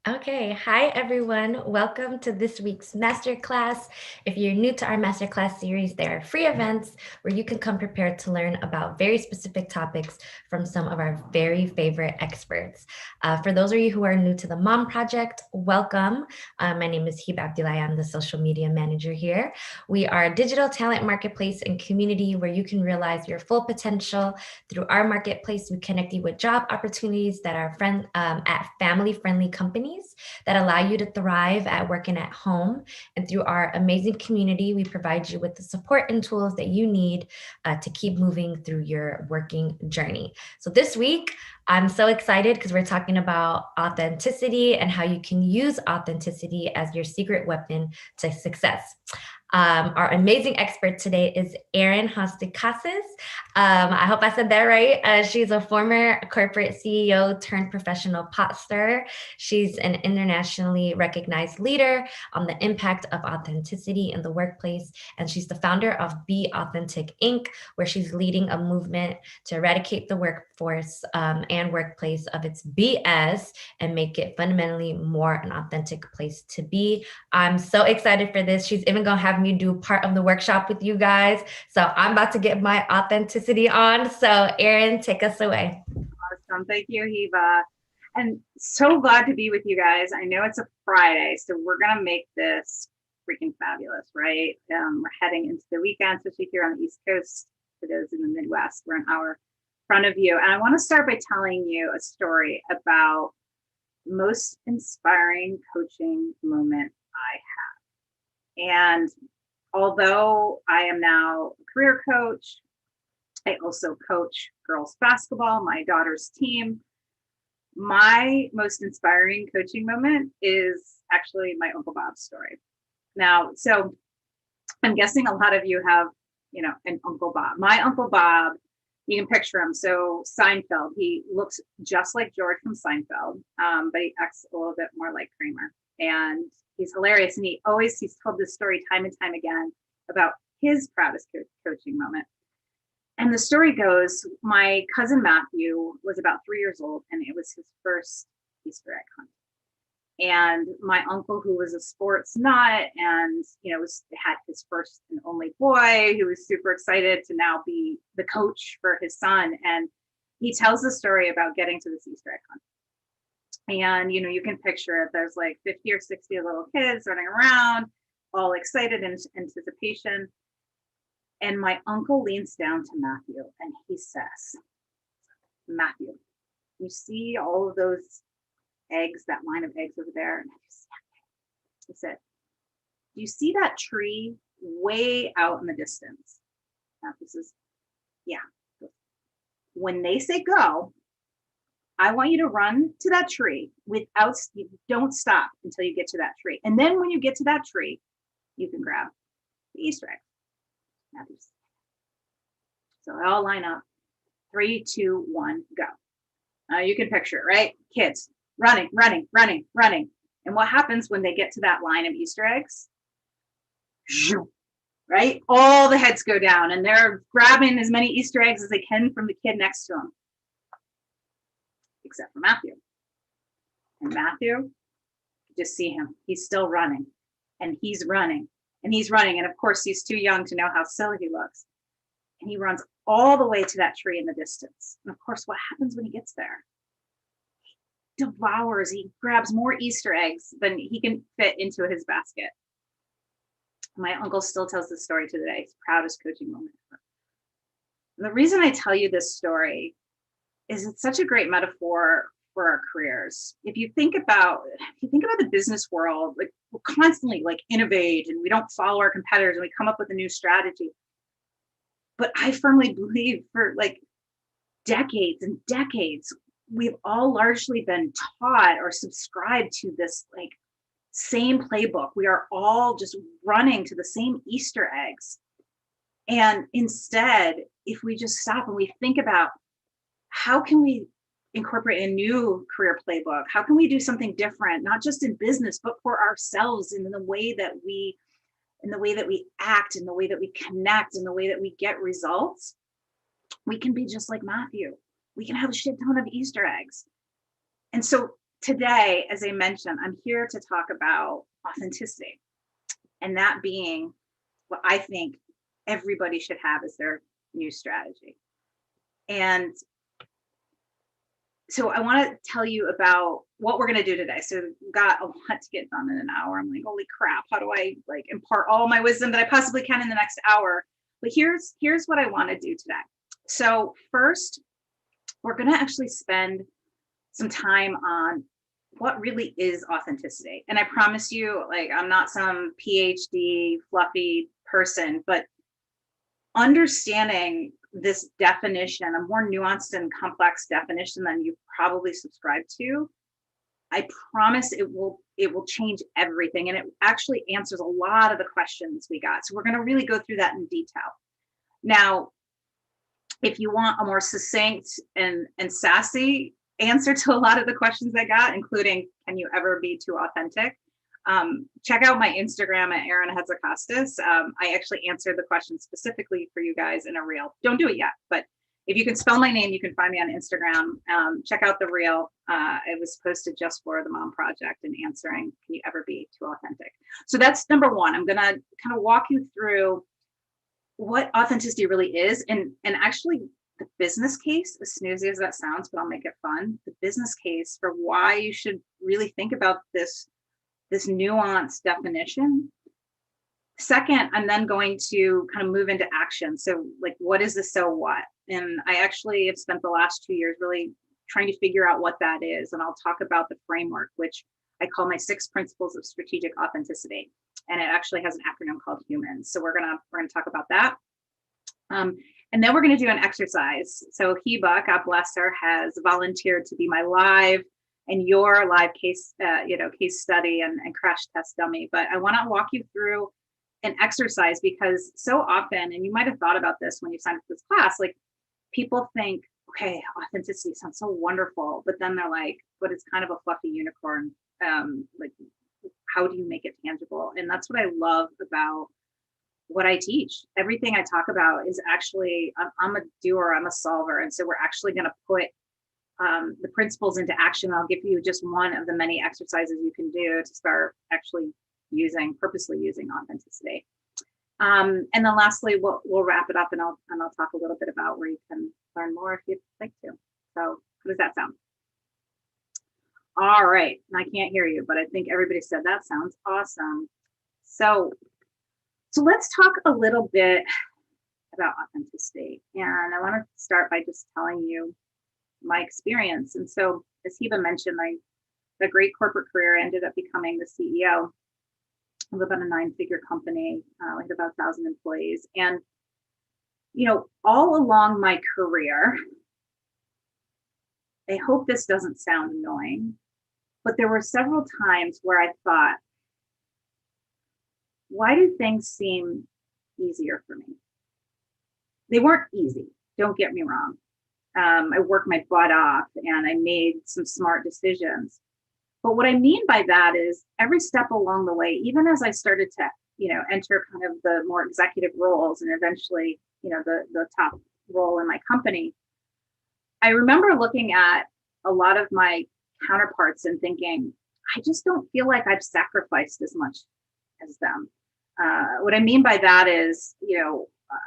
Okay, hi everyone. Welcome to this week's masterclass. If you're new to our masterclass series, there are free events where you can come prepared to learn about very specific topics from some of our very favorite experts. For those of you who are new to the Mom Project, welcome. My name is Hiba Abdullahi. I'm the social media manager here. We are a digital talent marketplace and community where you can realize your full potential. Through our marketplace, we connect you with job opportunities that are at family-friendly companies that allow you to thrive at work and at home. And through our amazing community, we provide you with the support and tools that you need to keep moving through your working journey. So this week, I'm so excited because we're talking about authenticity and how you can use authenticity as your secret weapon to success. Our amazing expert today is Erin Hatzikostas. I hope I said that right. She's a former corporate CEO turned professional pot stirrer. She's an internationally recognized leader on the impact of authenticity in the workplace. And she's the founder of Be Authentic Inc., where she's leading a movement to eradicate the workforce and workplace of its BS and make it fundamentally more an authentic place to be. I'm so excited for this. She's even going to have me do part of the workshop with you guys. So I'm about to get my authenticity on. So Erin, take us away. Awesome. Thank you, Hiva. And so glad to be with you guys. I know it's a Friday, so we're going to make this freaking fabulous, right? We're heading into the weekend, especially here on the East Coast. For those in the Midwest, we're an hour in front of you. And I want to start by telling you a story about the most inspiring coaching moment I had. And although I am now a career coach, I also coach girls basketball, my daughter's team. My most inspiring coaching moment is actually my Uncle Bob's story. Now, so I'm guessing a lot of you have, an Uncle Bob. My Uncle Bob, you can picture him. So Seinfeld, he looks just like George from Seinfeld, but he acts a little bit more like Kramer. And he's hilarious. And he's told this story time and time again about his proudest coaching moment. And the story goes, my cousin Matthew was about 3 years old, and it was his first Easter egg hunt. And my uncle, who was a sports nut and, had his first and only boy, who was super excited to now be the coach for his son. And he tells the story about getting to this Easter egg hunt. And, you can picture it. There's like 50 or 60 little kids running around, all excited in anticipation. And my uncle leans down to Matthew and he says, Matthew, you see all of those eggs, that line of eggs over there? And he said, do you see that tree way out in the distance? Matthew says, yeah. When they say go, I want you to run to that tree don't stop until you get to that tree. And then when you get to that tree, you can grab the Easter egg. So they all line up. 3, 2, 1, go. You can picture it, right? Kids running. And what happens when they get to that line of Easter eggs? Right? All the heads go down and they're grabbing as many Easter eggs as they can from the kid next to them. Except for Matthew. And Matthew, just see him. He's still running. And he's running. And he's running. And of course, he's too young to know how silly he looks. And he runs all the way to that tree in the distance. And of course, what happens when he gets there? He devours, he grabs more Easter eggs than he can fit into his basket. My uncle still tells this story to today, his proudest coaching moment ever. And the reason I tell you this story is it's such a great metaphor for our careers. If you think about the business world, like we're constantly like innovate and we don't follow our competitors and we come up with a new strategy. But I firmly believe for like decades and decades, we've all largely been taught or subscribed to this like same playbook. We are all just running to the same Easter eggs. And instead, if we just stop and we think about how can we incorporate a new career playbook? How can we do something different, not just in business, but for ourselves and in the way that we act, in the way that we connect, in the way that we get results? We can be just like Matthew. We can have a shit ton of Easter eggs. And so today, as I mentioned, I'm here to talk about authenticity, and that being what I think everybody should have as their new strategy. And so I want to tell you about what we're going to do today. So we've got a lot to get done in an hour. I'm like, holy crap, how do I like impart all my wisdom that I possibly can in the next hour? But here's what I want to do today. So first, we're going to actually spend some time on what really is authenticity. And I promise you, like, I'm not some PhD fluffy person, but understanding this definition, a more nuanced and complex definition than you probably subscribe to, I promise it will change everything. And it actually answers a lot of the questions we got. So we're going to really go through that in detail. Now, if you want a more succinct and sassy answer to a lot of the questions I got, including can you ever be too authentic? Check out my Instagram at Erin Hatzikostas. I actually answered the question specifically for you guys in a reel. Don't do it yet, but if you can spell my name, you can find me on Instagram. Check out the reel. It was posted just for the Mom Project and answering, can you ever be too authentic? So that's number one. I'm going to kind of walk you through what authenticity really is, and actually the business case, as snoozy as that sounds, but I'll make it fun. The business case for why you should really think about this nuanced definition. Second, I'm then going to kind of move into action. So like, what is the so what? And I actually have spent the last 2 years really trying to figure out what that is. And I'll talk about the framework, which I call my 6 principles of strategic authenticity. And it actually has an acronym called HUMANS. So we're gonna talk about that. And then we're going to do an exercise. So Heba, God bless her, has volunteered to be my live and your live case, case study and crash test dummy. But I want to walk you through an exercise because so often, and you might have thought about this when you signed up for this class, like people think, okay, authenticity sounds so wonderful, but then they're like, but it's kind of a fluffy unicorn. Like, how do you make it tangible? And that's what I love about what I teach. Everything I talk about is actually, I'm a doer, I'm a solver. And so we're actually going to put the principles into action. I'll give you just one of the many exercises you can do to start actually purposely using authenticity. And then lastly, we'll wrap it up and I'll talk a little bit about where you can learn more if you'd like to. So how does that sound? All right. I can't hear you, but I think everybody said that sounds awesome. So let's talk a little bit about authenticity. And I want to start by just telling you my experience. And so, as Heba mentioned, I had a great corporate career. I ended up becoming the CEO of about a 9-figure company. We had about 1,000 employees. And, all along my career, I hope this doesn't sound annoying, but there were several times where I thought, why do things seem easier for me? They weren't easy, don't get me wrong. I worked my butt off and I made some smart decisions. But what I mean by that is every step along the way, even as I started to, enter kind of the more executive roles and eventually, the top role in my company, I remember looking at a lot of my counterparts and thinking, I just don't feel like I've sacrificed as much as them. What I mean by that is,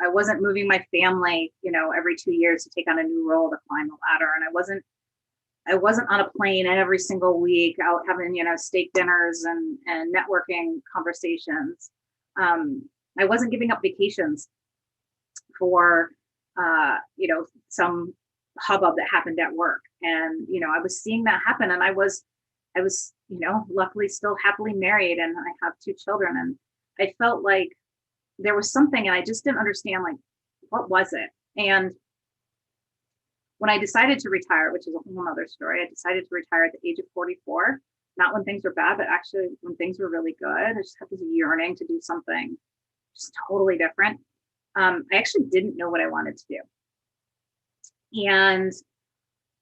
I wasn't moving my family, every 2 years to take on a new role to climb the ladder. And I wasn't on a plane every single week out having, steak dinners and networking conversations. I wasn't giving up vacations for, some hubbub that happened at work. And, I was seeing that happen. And I was, luckily still happily married and I have 2 children. And I felt like there was something and I just didn't understand, like, what was it? And when I decided to retire, which is a whole other story, I decided to retire at the age of 44, not when things were bad, but actually when things were really good. I just had this yearning to do something just totally different. I actually didn't know what I wanted to do. And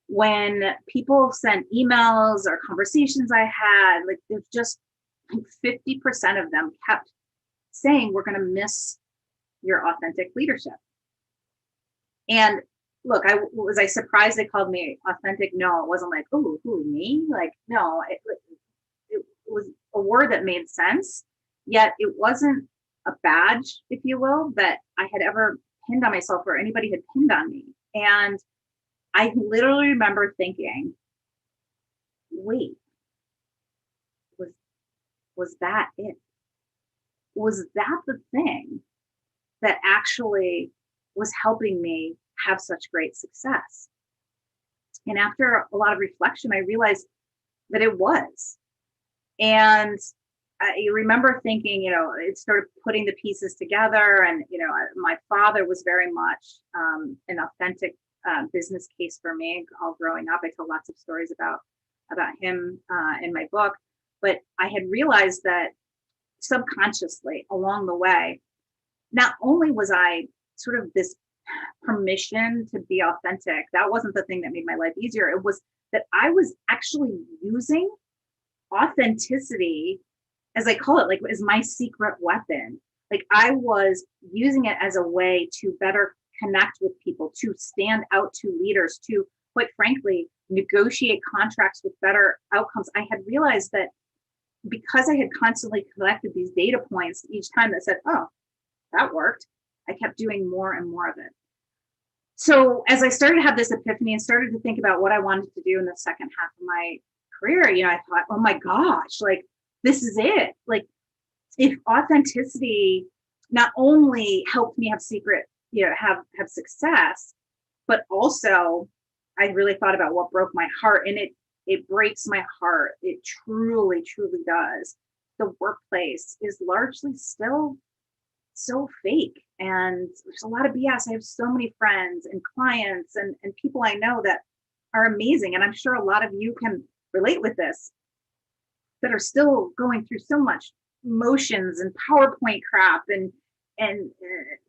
when people sent emails or conversations I had, like, there's just like 50% of them kept saying, we're going to miss your authentic leadership. And look, was I surprised they called me authentic? No, it wasn't like, oh, who, me? Like, no, it was a word that made sense, yet it wasn't a badge, if you will, that I had ever pinned on myself or anybody had pinned on me. And I literally remember thinking, wait, was was that it? Was that the thing that actually was helping me have such great success? And after a lot of reflection, I realized that it was. And I remember thinking, it started putting the pieces together. And, my father was very much an authentic business case for me all growing up. I tell lots of stories about him in my book. But I had realized that subconsciously along the way, not only was I sort of this permission to be authentic, that wasn't the thing that made my life easier. It was that I was actually using authenticity, as I call it, like as my secret weapon. Like I was using it as a way to better connect with people, to stand out to leaders, to quite frankly, negotiate contracts with better outcomes. I had realized that because I had constantly collected these data points each time that said, oh, that worked, I kept doing more and more of it. So as I started to have this epiphany and started to think about what I wanted to do in the second half of my career, I thought, oh my gosh, like this is it. Like if authenticity not only helped me have have success, but also I really thought about what broke my heart, and it breaks my heart. It truly, truly does. The workplace is largely still so fake, and there's a lot of BS. I have so many friends and clients and people I know that are amazing, and I'm sure a lot of you can relate with this, that are still going through so much motions and PowerPoint crap and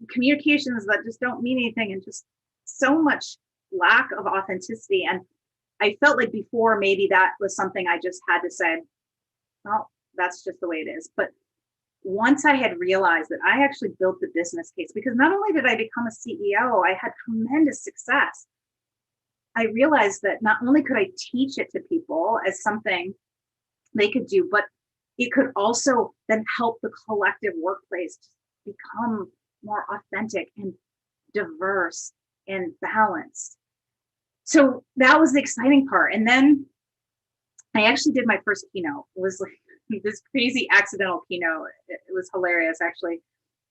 communications that just don't mean anything, and just so much lack of authenticity. And I felt like before maybe that was something I just had to say, well, that's just the way it is. But once I had realized that I actually built the business case, because not only did I become a CEO, I had tremendous success. I realized that not only could I teach it to people as something they could do, but it could also then help the collective workplace become more authentic and diverse and balanced. So that was the exciting part. And then I actually did my first keynote. It was like this crazy accidental keynote. It was hilarious. Actually,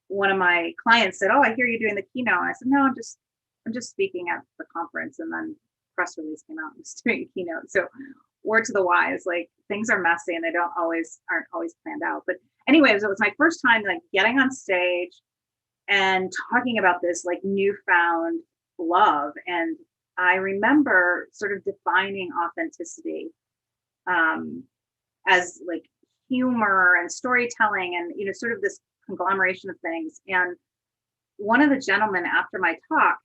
one of my clients said, "Oh, I hear you doing the keynote." And I said, "No, I'm just speaking at the conference." And then press release came out and was doing a keynote. So word to the wise, like things are messy and they aren't always planned out. But anyways, it was my first time like getting on stage and talking about this like newfound love. And I remember sort of defining authenticity as like humor and storytelling and sort of this conglomeration of things. And one of the gentlemen after my talk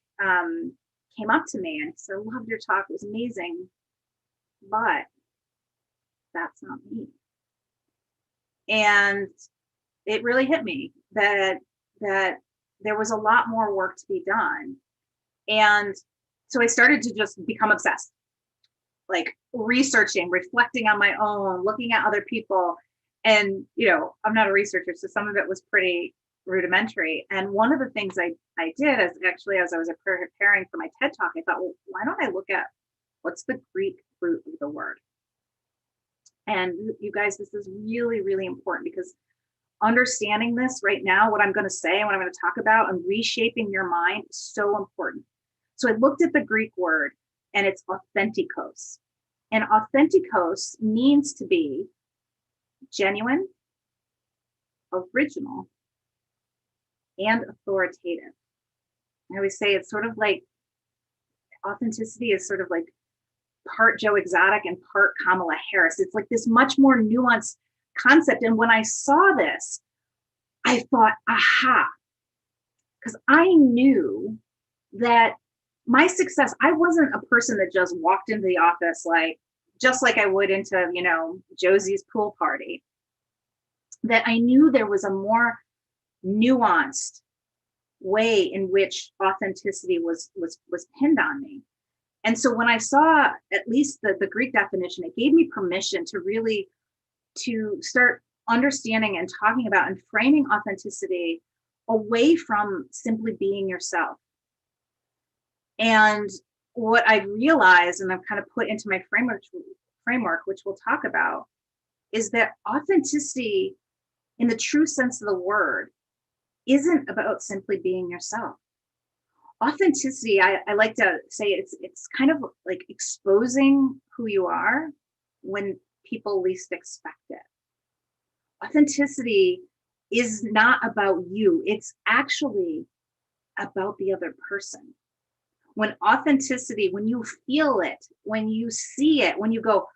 came up to me and he said, "I loved your talk, it was amazing, but that's not me." And it really hit me that there was a lot more work to be done. And so I started to just become obsessed, like researching, reflecting on my own, looking at other people. And, I'm not a researcher, so some of it was pretty rudimentary. And one of the things I did as I was preparing for my TED Talk, I thought, well, why don't I look at what's the Greek root of the word? And you guys, this is really, really important, because understanding this right now, what I'm going to say and what I'm going to talk about and reshaping your mind is so important. So I looked at the Greek word, and it's authentikos. And authentikos means to be genuine, original, and authoritative. I always say it's sort of like authenticity is sort of like part Joe Exotic and part Kamala Harris. It's like this much more nuanced concept. And when I saw this, I thought, aha, because I knew that my success, I wasn't a person that just walked into the office just like I would into, Josie's pool party. That I knew there was a more nuanced way in which authenticity was pinned on me. And so when I saw at least the Greek definition, it gave me permission to really to start understanding and talking about and framing authenticity away from simply being yourself. And what I realized, and I've kind of put into my framework, which we'll talk about, is that authenticity in the true sense of the word isn't about simply being yourself. Authenticity, I like to say it's kind of like exposing who you are when people least expect it. Authenticity is not about you. It's actually about the other person. When authenticity, when you feel it, when you see it, when you go,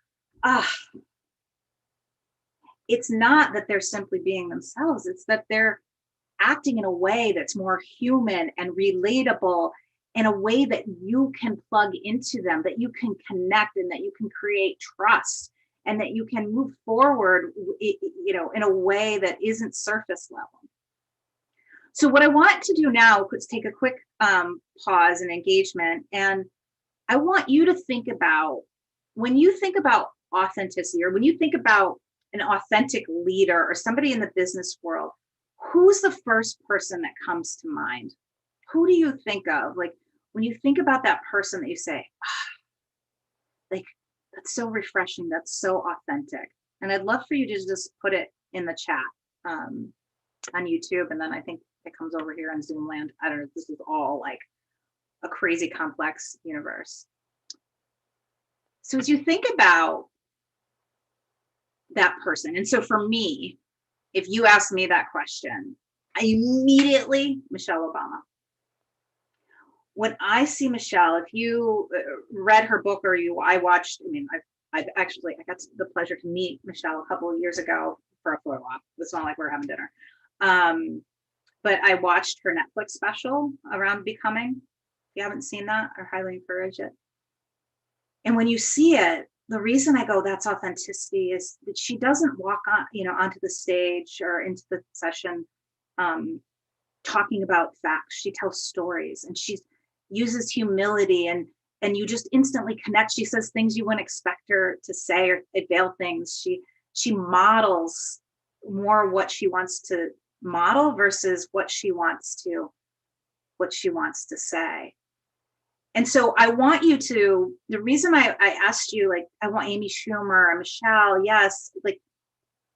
it's not that they're simply being themselves. It's that they're acting in a way that's more human and relatable, in a way that you can plug into them, that you can connect, and that you can create trust, and that you can move forward, in a way that isn't surface level. So what I want to do now is take a quick pause and engagement. And I want you to think about, when you think about authenticity, or when you think about an authentic leader or somebody in the business world, who's the first person that comes to mind? Who do you think of? Like, when you think about that person that you say, like, that's so refreshing, that's so authentic. And I'd love for you to just put it in the chat on YouTube. And then I think it comes over here on Zoom land. I don't know if this is all like a crazy complex universe. So as you think about that person, and so for me, if you ask me that question, I immediately, Michelle Obama. When I see Michelle, if you read her book, or I watched, I got the pleasure to meet Michelle a couple of years ago for a photo op. It's not like we're having dinner. But I watched her Netflix special around Becoming. If you haven't seen that, I highly encourage it. And when you see it, the reason I go, that's authenticity, is that she doesn't walk on, onto the stage or into the session talking about facts. She tells stories, and she uses humility, and you just instantly connect. She says things you wouldn't expect her to say, or veil things. She models more what she wants to model versus what she wants to say. And so I want you to, the reason I asked you, like, I want Amy Schumer and Michelle, yes, like,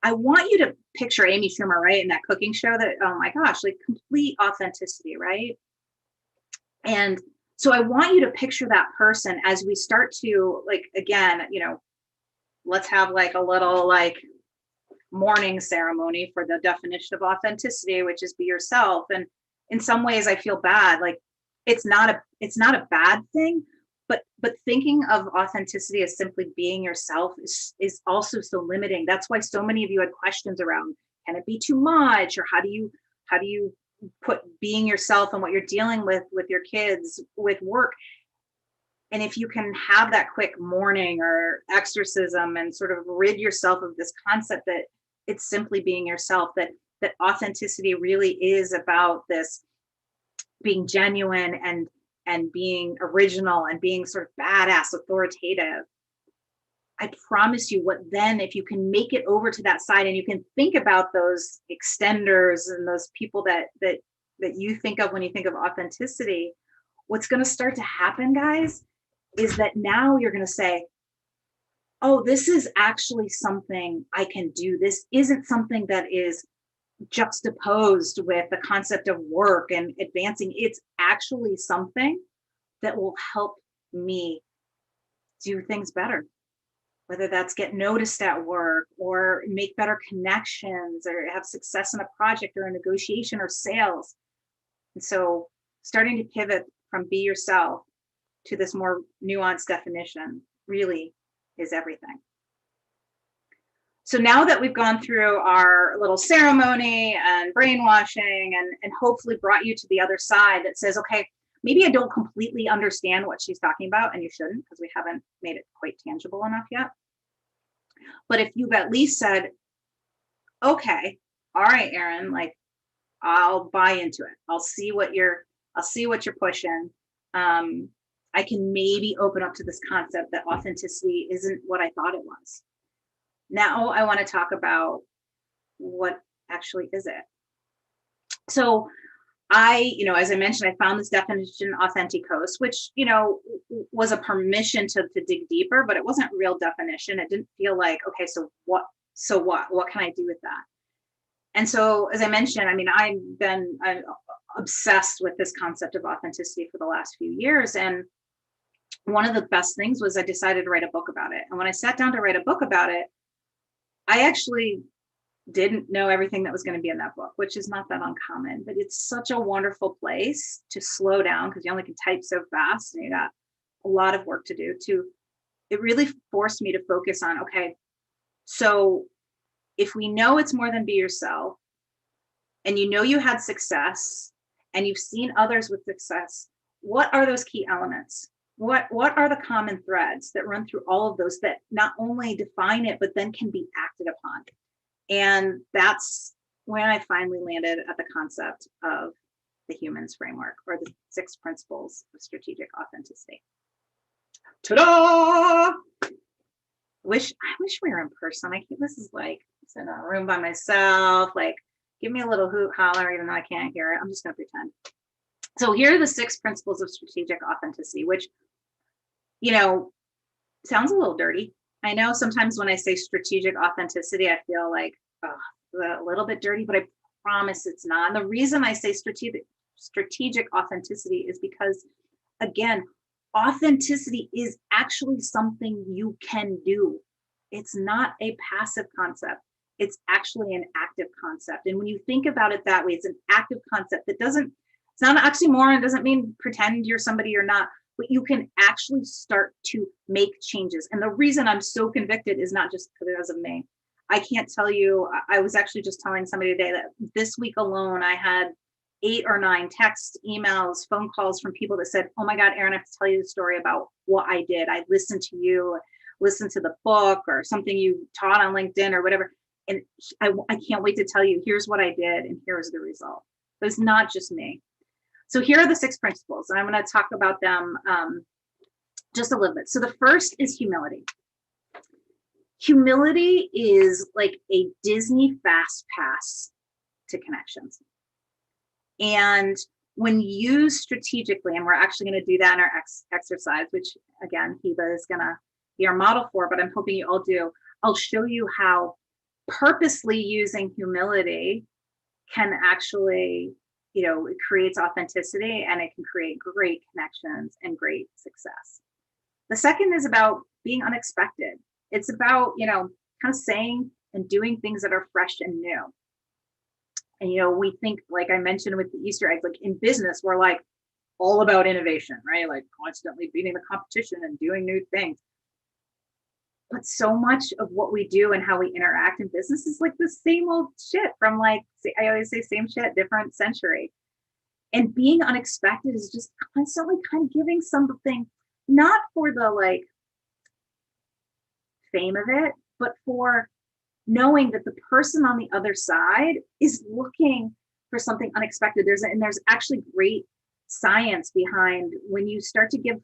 I want you to picture Amy Schumer, right, in that cooking show, that, oh my gosh, like, complete authenticity, right? And so I want you to picture that person as we start to, like, again, let's have like a little like morning ceremony for the definition of authenticity, which is be yourself. And in some ways I feel bad, like, it's not a bad thing, but thinking of authenticity as simply being yourself is also so limiting. That's why so many of you had questions around, can it be too much, or how do you put being yourself and what you're dealing with your kids, with work. And if you can have that quick morning or exorcism and sort of rid yourself of this concept that it's simply being yourself, that authenticity really is about this being genuine and being original and being sort of badass, authoritative. I promise you, what then, if you can make it over to that side, and you can think about those extenders and those people that you think of when you think of authenticity, what's going to start to happen, guys, is that now you're going to say, oh, this is actually something I can do. This isn't something that is juxtaposed with the concept of work and advancing. It's actually something that will help me do things better, whether that's get noticed at work, or make better connections, or have success in a project or a negotiation or sales. And so starting to pivot from be yourself to this more nuanced definition really is everything. So now that we've gone through our little ceremony and brainwashing, and hopefully brought you to the other side that says, okay, maybe I don't completely understand what she's talking about, and you shouldn't, because we haven't made it quite tangible enough yet. But if you've at least said, okay, all right, Erin, like, I'll buy into it. I'll see what you're pushing. I can maybe open up to this concept that authenticity isn't what I thought it was. Now I want to talk about what actually is it. So as I mentioned, I found this definition Hatzikostas, which, was a permission to dig deeper, but it wasn't real definition. It didn't feel like, okay, so what can I do with that? And so, as I mentioned, I'm obsessed with this concept of authenticity for the last few years. And one of the best things was I decided to write a book about it. And when I sat down to write a book about it, I actually didn't know everything that was going to be in that book, which is not that uncommon, but it's such a wonderful place to slow down because you only can type so fast and you got a lot of work to do. It really forced me to focus on, okay, so if we know it's more than be yourself, and you had success and you've seen others with success, what are those key elements? What are the common threads that run through all of those that not only define it, but then can be acted upon? And that's when I finally landed at the concept of the humans framework, or the 6 principles of strategic authenticity. Ta-da! I wish we were in person. This is like in a room by myself, like give me a little hoot holler, even though I can't hear it. I'm just going to pretend. So here are the 6 principles of strategic authenticity, which, sounds a little dirty. I know sometimes when I say strategic authenticity, I feel like a little bit dirty, but I promise it's not. And the reason I say strategic authenticity is because, again, authenticity is actually something you can do. It's not a passive concept. It's actually an active concept. And when you think about it that way, it's an active concept that it's not an oxymoron. It doesn't mean pretend you're somebody you're not, but you can actually start to make changes. And the reason I'm so convicted is not just because of me. I can't tell you, I was actually just telling somebody today that this week alone, I had 8 or 9 texts, emails, phone calls from people that said, oh my God, Erin, I have to tell you the story about what I did. I listened to you, listened to the book or something you taught on LinkedIn or whatever. And I can't wait to tell you, here's what I did and here's the result. But it's not just me. So here are the 6 principles, and I'm going to talk about them just a little bit. So the first is humility. Humility is like a Disney fast pass to connections. And when used strategically, and we're actually going to do that in our exercise, which again, Hiba is going to be our model for, but I'm hoping you all do. I'll show you how purposely using humility can actually, it creates authenticity and it can create great connections and great success. The second is about being unexpected. It's about, kind of saying and doing things that are fresh and new. And, we think, like I mentioned with the Easter eggs, like in business, we're like all about innovation, right? Like constantly beating the competition and doing new things. But so much of what we do and how we interact in business is like the same old shit from I always say same shit, different century. And being unexpected is just constantly kind of giving something, not for the fame of it, but for knowing that the person on the other side is looking for something unexpected. There's actually great science behind when you start to give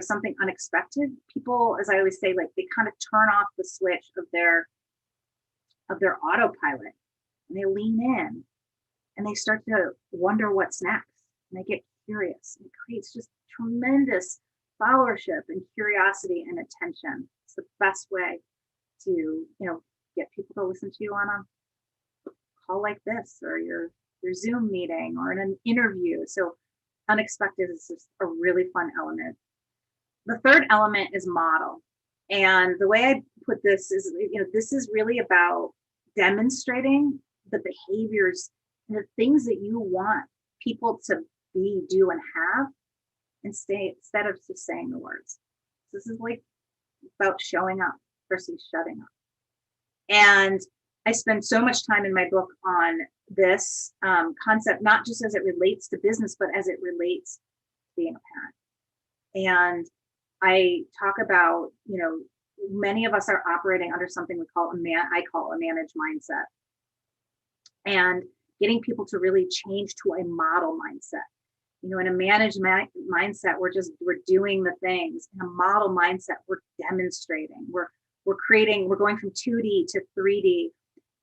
something unexpected, people, as I always say, they kind of turn off the switch of their autopilot and they lean in and they start to wonder what's next and they get curious. It creates just tremendous followership and curiosity and attention. It's the best way to, get people to listen to you on a call like this or your Zoom meeting or in an interview. So unexpected is just a really fun element. The third element is model. And the way I put this is, this is really about demonstrating the behaviors and the things that you want people to be, do, and have instead of just saying the words. This is about showing up versus shutting up. And I spend so much time in my book on this concept, not just as it relates to business, but as it relates to being a parent. And I talk about, many of us are operating under something I call a managed mindset. And getting people to really change to a model mindset. In a managed mindset, we're doing the things. In a model mindset, we're demonstrating. We're going from 2D to 3D.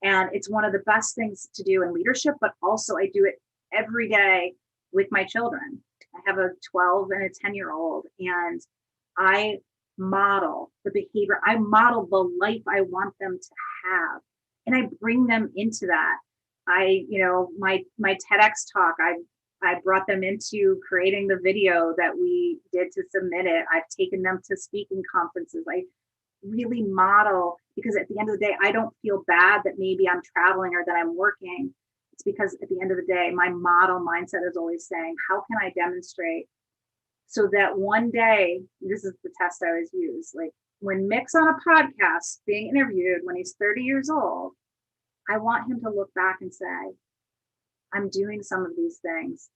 And it's one of the best things to do in leadership, but also I do it every day with my children. I have a 12 and a 10-year-old, and I model the behavior. I model the life I want them to have. And I bring them into that. My TEDx talk, I brought them into creating the video that we did to submit it. I've taken them to speaking conferences. I really model, because at the end of the day, I don't feel bad that maybe I'm traveling or that I'm working. It's because at the end of the day, my model mindset is always saying, how can I demonstrate so that one day, this is the test I always use, like when Mick's on a podcast being interviewed when he's 30 years old, I want him to look back and say, I'm doing some of these things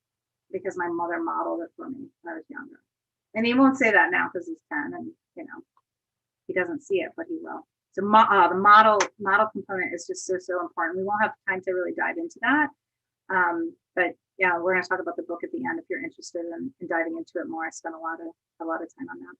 because my mother modeled it for me when I was younger. And he won't say that now because he's 10 and, he doesn't see it, but he will. So the model component is just so important. We won't have time to really dive into that. But yeah, we're going to talk about the book at the end if you're interested in diving into it more. I spent a lot of time on that.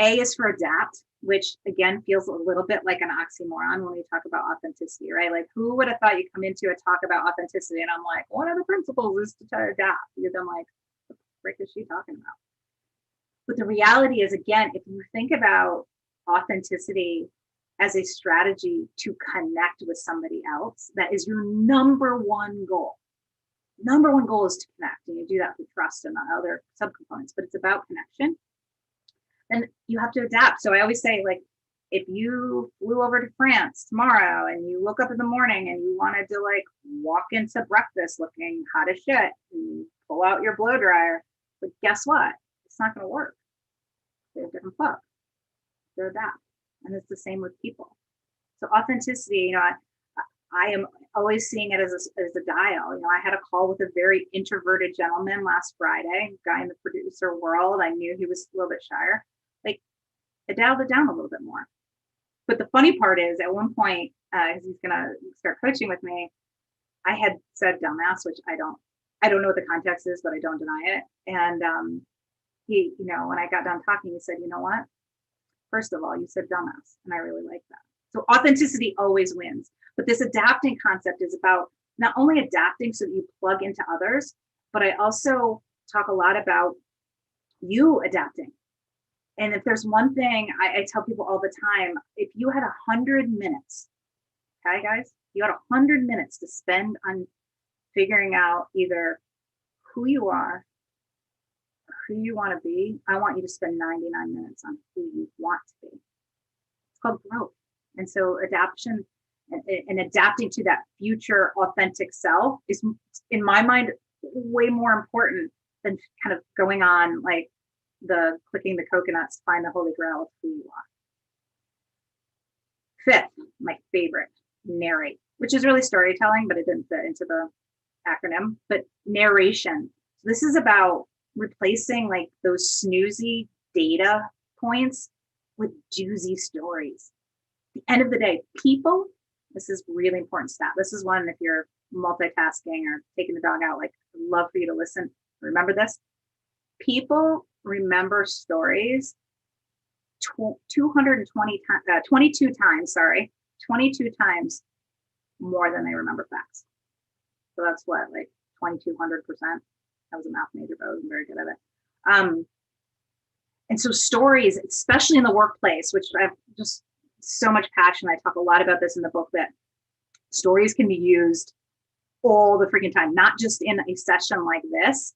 A is for adapt, which again feels a little bit like an oxymoron when we talk about authenticity, right? Like, who would have thought you'd come into a talk about authenticity? And I'm like, one of the principles is to try to adapt. Because I'm like, what the frick is she talking about? But the reality is, again, if you think about authenticity as a strategy to connect with somebody else, that is your number one goal. Number one goal is to connect, and you do that through trust and other subcomponents, but it's about connection. And you have to adapt. So I always say, like, if you flew over to France tomorrow and you woke up in the morning and you wanted to like walk into breakfast looking hot as shit and pull out your blow dryer, but guess what? It's not going to work. They have different clothes. They adapt. And it's the same with people. So authenticity, I am always seeing it as a dial. I had a call with a very introverted gentleman last Friday, guy in the producer world. I knew he was a little bit shyer. Like, I dialed it down a little bit more. But the funny part is, at one point, as he's gonna start coaching with me, I had said dumbass, which I don't know what the context is, but I don't deny it. And he, when I got done talking, he said, you know what? First of all, you said dumbass, and I really like that. So authenticity always wins. But this adapting concept is about not only adapting so that you plug into others, but I also talk a lot about you adapting. And if there's one thing I tell people all the time, if you had 100 minutes, okay, guys, you had 100 minutes to spend on figuring out either who you are, or who you want to be, I want you to spend 99 minutes on who you want to be. It's called growth. And so adaptation and adapting to that future authentic self is, in my mind, way more important than kind of going on like the clicking the coconuts to find the holy grail of who you are. Fifth, my favorite, narrate, which is really storytelling, but it didn't fit into the acronym, but narration. So this is about replacing like those snoozy data points with juicy stories. At the end of the day, people, this is really important stat. This is one, if you're multitasking or taking the dog out, like, I'd love for you to listen. Remember this. People remember stories 22 times more than they remember facts. So that's what, like 2,200%. I was a math major, but I wasn't very good at it. And so stories, especially in the workplace, which I have just so much passion. I talk a lot about this in the book, that stories can be used all the freaking time, not just in a session like this,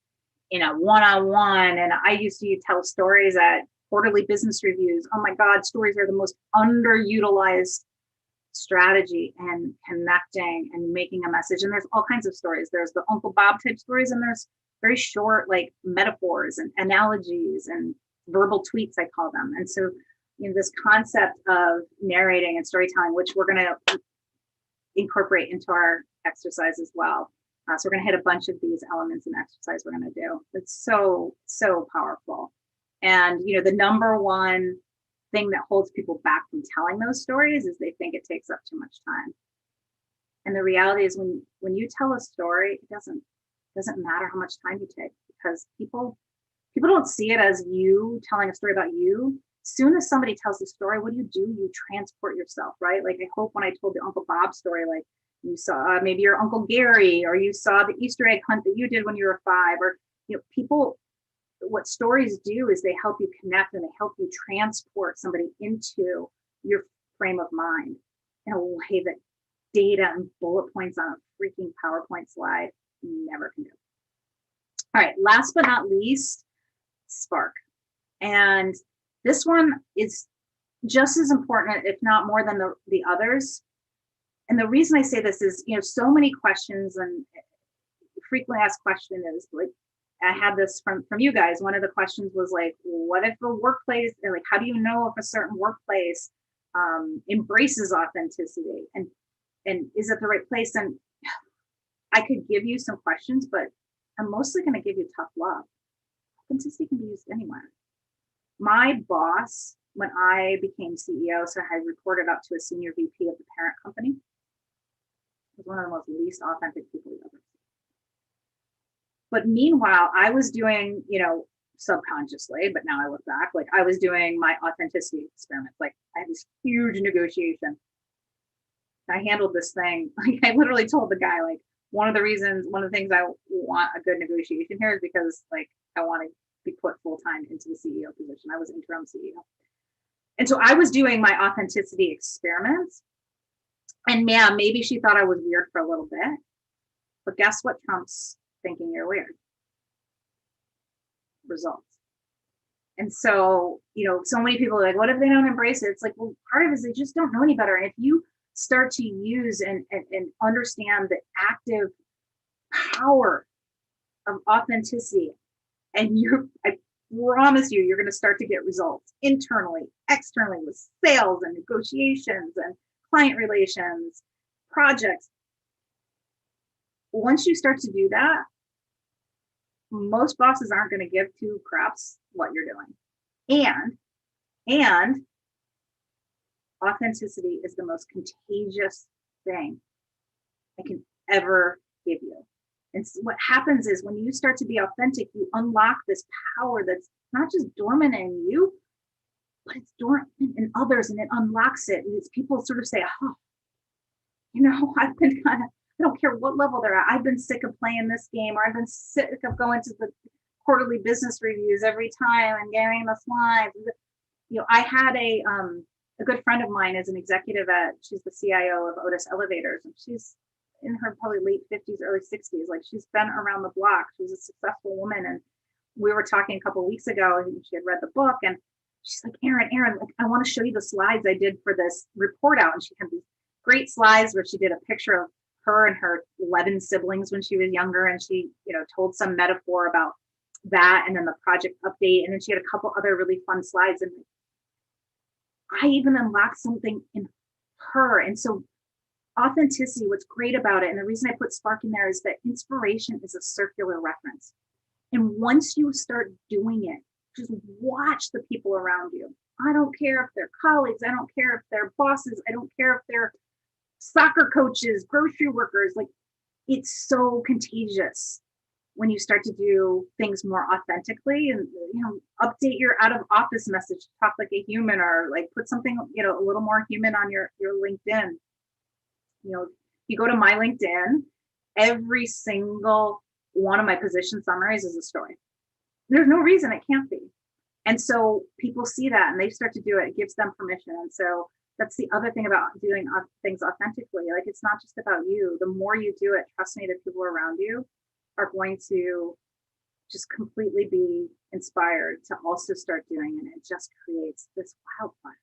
in a one-on-one. And I used to tell stories at quarterly business reviews. Oh my God, stories are the most underutilized strategy and connecting and making a message. And there's all kinds of stories. There's the Uncle Bob type stories, and there's very short, like metaphors and analogies and verbal tweets, I call them. And so, this concept of narrating and storytelling, which we're going to incorporate into our exercise as well. So we're going to hit a bunch of these elements in exercise we're going to do. It's so powerful. And, the number one thing that holds people back from telling those stories is they think it takes up too much time. And the reality is when you tell a story, it doesn't matter how much time you take, because people don't see it as you telling a story about you. As soon as somebody tells the story, what do? You transport yourself, right? Like, I hope when I told the Uncle Bob story, like, you saw maybe your Uncle Gary, or you saw the Easter egg hunt that you did when you were 5, or, people, what stories do is they help you connect, and they help you transport somebody into your frame of mind in a way that data and bullet points on a freaking PowerPoint slide never can do. All right, last but not least, spark. And this one is just as important, if not more than the others. And the reason I say this is, so many questions, and frequently asked question is like, I had this from you guys. One of the questions was like, what if a workplace, like, how do you know if a certain workplace embraces authenticity, and is it the right place? And I could give you some questions, but I'm mostly going to give you tough love. Authenticity can be used anywhere. My boss, when I became CEO, so I reported up to a senior VP of the parent company, was one of the most least authentic people you've ever seen. But meanwhile, I was doing, subconsciously, but now I look back, like, I was doing my authenticity experiments. Like, I had this huge negotiation. I handled this thing. Like, I literally told the guy, like, one of the things I want a good negotiation here is because, like, I want to be put full-time into the CEO position. I was interim CEO. And so I was doing my authenticity experiments. And yeah, maybe she thought I was weird for a little bit. But guess what trumps thinking you're weird? Results. And so, so many people are like, what if they don't embrace it? It's like, well, part of it is they just don't know any better. And if you start to use and understand the active power of authenticity, and I promise you're going to start to get results internally, externally, with sales and negotiations and client relations, projects. Once you start to do that, most bosses aren't going to give two craps what you're doing. And authenticity is the most contagious thing I can ever give you. And so what happens is when you start to be authentic, you unlock this power that's not just dormant in you, but it's dormant in others, and it unlocks it. And people sort of say, oh, I've been I don't care what level they're at. I've been sick of playing this game, or I've been sick of going to the quarterly business reviews every time and getting the slides. I had a good friend of mine is an executive she's the CIO of Otis Elevators, and she's in her probably late 50s, early 60s. Like, she's been around the block. She's a successful woman. And we were talking a couple of weeks ago, and she had read the book, and she's like, Erin, like, I want to show you the slides I did for this report out. And she had these great slides where she did a picture of her and her 11 siblings when she was younger. And she, told some metaphor about that, and then the project update. And then she had a couple other really fun slides. And I even unlocked something in her. And so authenticity, what's great about it, and the reason I put spark in there, is that inspiration is a circular reference. And once you start doing it, just watch the people around you. I don't care if they're colleagues. I don't care if they're bosses. I don't care if they're soccer coaches, grocery workers. Like, it's so contagious when you start to do things more authentically, and update your out of office message, talk like a human, or like put something a little more human on your LinkedIn. You go to my LinkedIn, every single one of my position summaries is a story. There's no reason it can't be. And so people see that and they start to do it. It gives them permission. And so that's the other thing about doing things authentically. Like, it's not just about you. The more you do it, trust me, the people around you are going to just completely be inspired to also start doing it. It just creates this wildfire.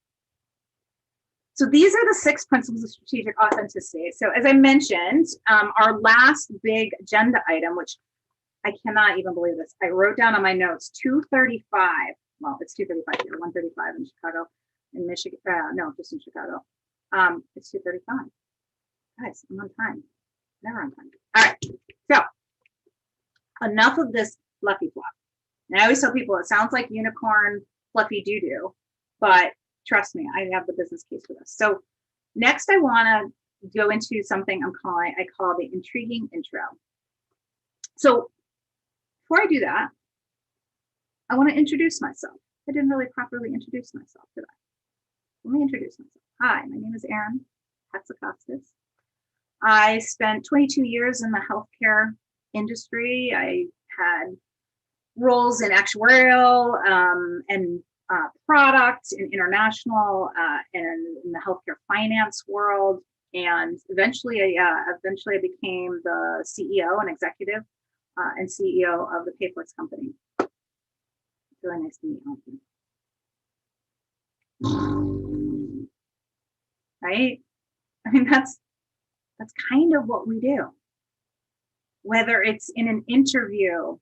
So these are the 6 principles of strategic authenticity. So as I mentioned, our last big agenda item, which I cannot even believe this, I wrote down on my notes 2:35. Well, it's 2:35 here, 1:35 in Chicago, in Michigan. No, just in Chicago. It's 2:35. Guys, I'm on time. Never on time. All right. So enough of this fluffy fluff. And I always tell people it sounds like unicorn fluffy doo-doo, but trust me, I have the business case for this. So next, I want to go into something I call the intriguing intro. So before I do that, I want to introduce myself. I didn't really properly introduce myself, did I? Let me introduce myself. Hi, my name is Erin Hatzikostas. I spent 22 years in the healthcare industry. I had roles in actuarial and product and international and in the healthcare finance world. And eventually I became the CEO and executive and CEO of the Payflex company. Really nice to meet all of you. Right? I mean, that's kind of what we do. Whether it's in an interview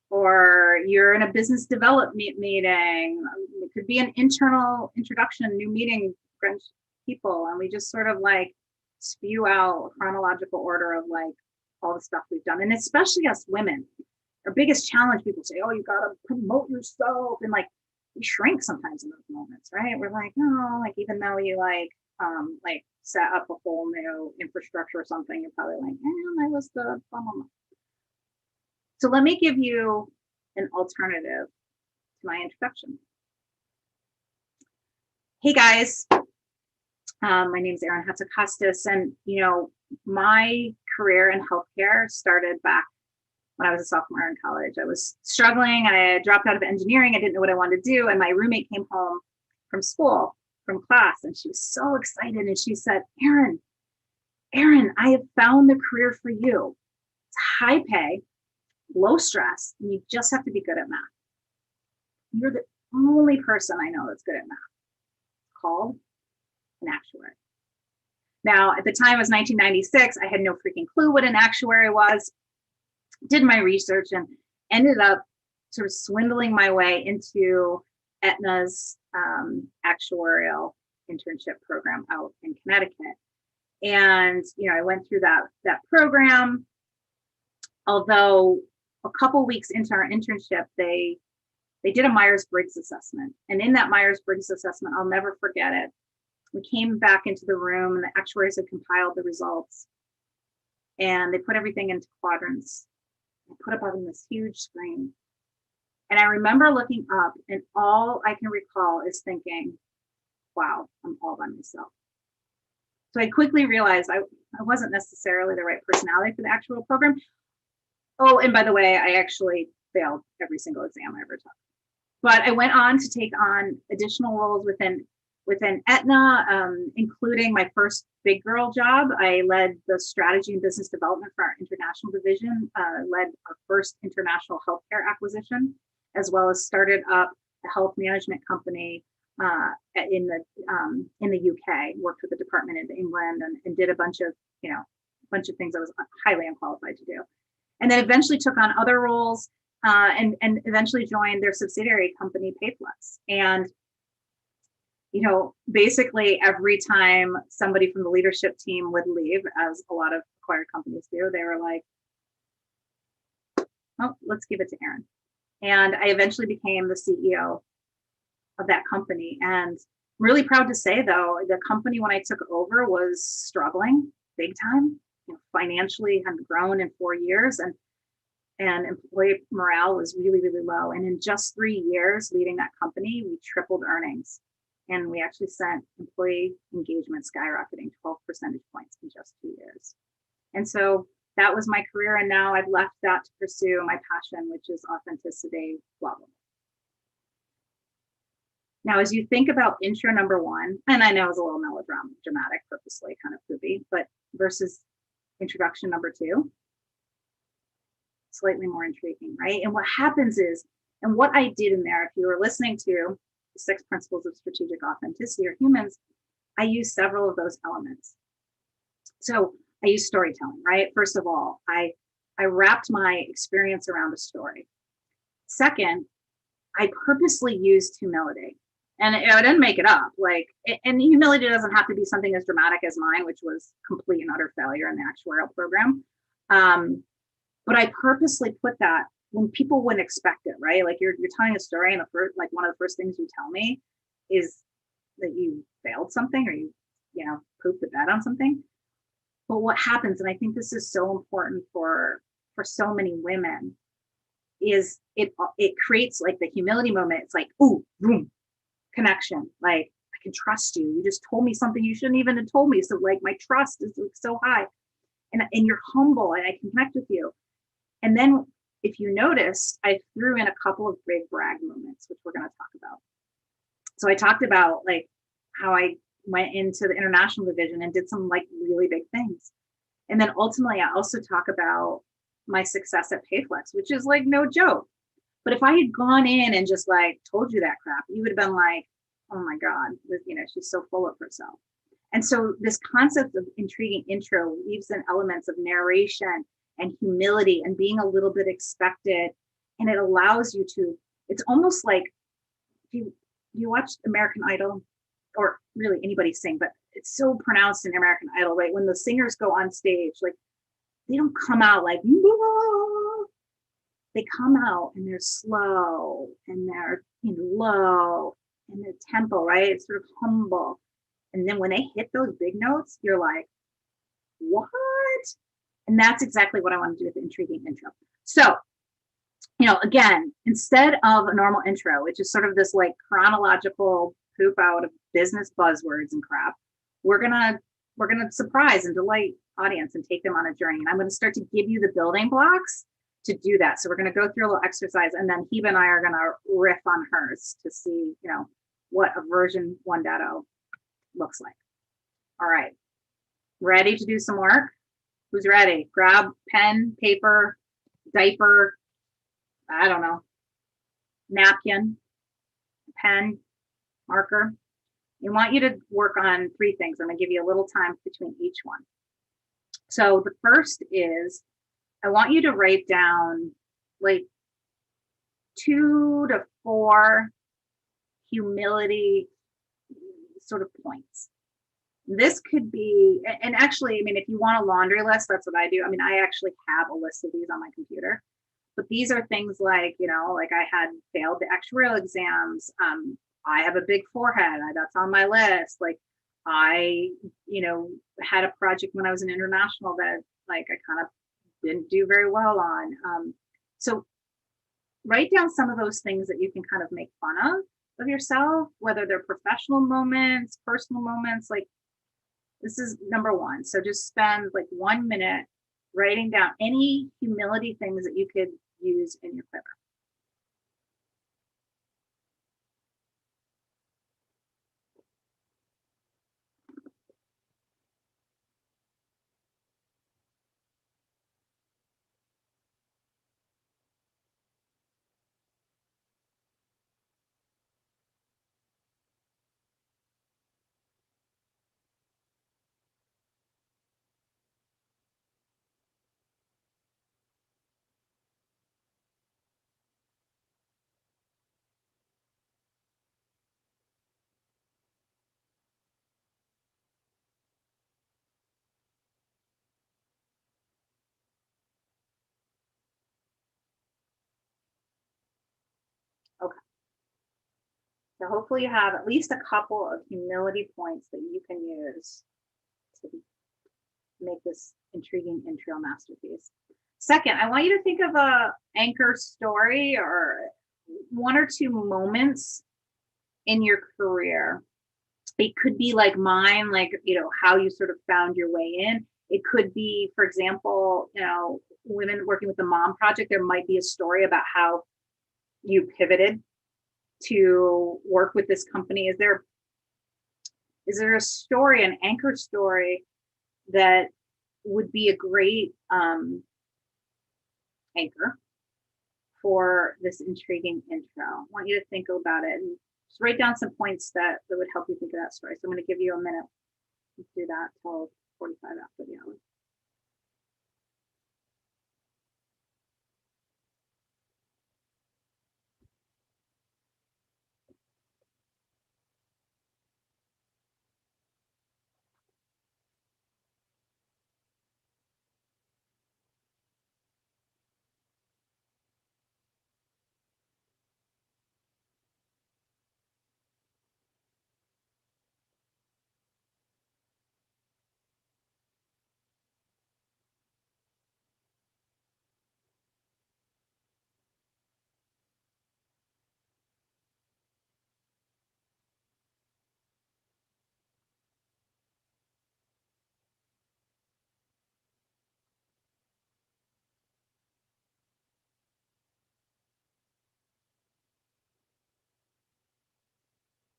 or you're in a business development meeting, it could be an internal introduction, new meeting, French people, and we just sort of like spew out a chronological order of like all the stuff we've done. And especially us women, our biggest challenge, people say, oh, you gotta promote yourself, and like we shrink sometimes in those moments, right? We're like, no, like even though you like set up a whole new infrastructure or something, you're probably like, I was the blah, blah, blah. So let me give you an alternative to my introduction. Hey guys, my name is Erin Hatzikostas, and my career in healthcare started back when I was a sophomore in college. I was struggling. I dropped out of engineering. I didn't know what I wanted to do, and my roommate came home from class, and she was so excited, and she said, Erin, I have found the career for you. It's high pay, low stress, and you just have to be good at math. You're the only person I know that's good at math. It's called an actuary. Now, at the time, it was 1996. I had no freaking clue what an actuary was. Did my research and ended up sort of swindling my way into Aetna's actuarial internship program out in Connecticut. And, I went through that program. Although a couple weeks into our internship, they did a Myers-Briggs assessment. And in that Myers-Briggs assessment, I'll never forget it. We came back into the room and the actuaries had compiled the results. And they put everything into quadrants. They put it up on this huge screen. And I remember looking up, and all I can recall is thinking, wow, I'm all by myself. So I quickly realized I wasn't necessarily the right personality for the actual program. Oh, and by the way, I actually failed every single exam I ever took. But I went on to take on additional roles within Aetna, including my first big girl job. I led the strategy and business development for our international division, led our first international healthcare acquisition, as well as started up a health management company in the UK. Worked with the department in England and did a bunch of things I was highly unqualified to do. And then eventually took on other roles and eventually joined their subsidiary company, Payflex. And basically every time somebody from the leadership team would leave, as a lot of acquired companies do, they were like, oh, let's give it to Erin. And I eventually became the CEO of that company. And I'm really proud to say, though, the company when I took over was struggling big time. Financially hadn't grown in 4 years, and employee morale was really, really low. And in just 3 years leading that company, we tripled earnings. And we actually sent employee engagement skyrocketing 12 percentage points in just 2 years. And so that was my career. And now I've left that to pursue my passion, which is authenticity, blah, blah. Now, as you think about intro number one, and I know it's a little melodramatic, purposely kind of poopy, but versus introduction number two, slightly more intriguing, right? And what happens is, and what I did in there, if you were listening to the 6 principles of strategic authenticity or humans, I use several of those elements. So I use storytelling, right? First of all, I wrapped my experience around a story. Second, I purposely used humility. And I didn't make it up. And humility doesn't have to be something as dramatic as mine, which was complete and utter failure in the actuarial program. But I purposely put that when people wouldn't expect it, right? Like you're telling a story, and one of the first things you tell me is that you failed something or you pooped the bed on something. But what happens, and I think this is so important for so many women, is it creates like the humility moment. It's like, ooh, boom, connection. Like, I can trust you. You just told me something you shouldn't even have told me. So like my trust is like so high. And you're humble and I can connect with you. And then if you noticed, I threw in a couple of big brag moments, which we're going to talk about. So I talked about like how I went into the international division and did some like really big things. And then ultimately, I also talk about my success at Payflex, which is like no joke. But if I had gone in and just like told you that crap, you would have been like, oh my God, she's so full of herself. And so this concept of intriguing intro weaves in elements of narration and humility and being a little bit expected. And it allows you to, it's almost like you watch American Idol, or really anybody sing, but it's so pronounced in American Idol, right? When the singers go on stage, like they don't come out like, whoa. They come out and they're slow and they're low and their tempo, right? It's sort of humble. And then when they hit those big notes, you're like, what? And that's exactly what I want to do with the intriguing intro. So, again, instead of a normal intro, which is sort of this like chronological poop out of business buzzwords and crap, we're gonna surprise and delight audience and take them on a journey. And I'm going to start to give you the building blocks to do that. So we're going to go through a little exercise, and then Heba and I are going to riff on hers to see, what a version 1.0 looks like. All right. Ready to do some work? Who's ready? Grab pen, paper, diaper, I don't know, napkin, pen, marker. I want you to work on 3 things. I'm going to give you a little time between each one. So the first is I want you to write down like 2 to 4 humility sort of points. This could be, and actually, I mean, if you want a laundry list, that's what I do. I mean, I actually have a list of these on my computer, but these are things like, like I had failed the actuarial exams. I have a big forehead. That's on my list. Like I, had a project when I was an international that like I kind of didn't do very well on. So write down some of those things that you can kind of make fun of yourself, whether they're professional moments, personal moments. Like this is number 1. So just spend like 1 minute writing down any humility things that you could use in your quiver. Okay. So hopefully you have at least a couple of humility points that you can use to make this intriguing intro masterpiece. Second, I want you to think of a anchor story or 1 or 2 moments in your career. It could be like mine, like, how you sort of found your way in. It could be, for example, women working with the Mom Project. There might be a story about how you pivoted to work with this company. Is there a story, an anchor story that would be a great anchor for this intriguing intro? I want you to think about it and just write down some points that would help you think of that story. So I'm going to give you a minute to do that till 45 after the hour.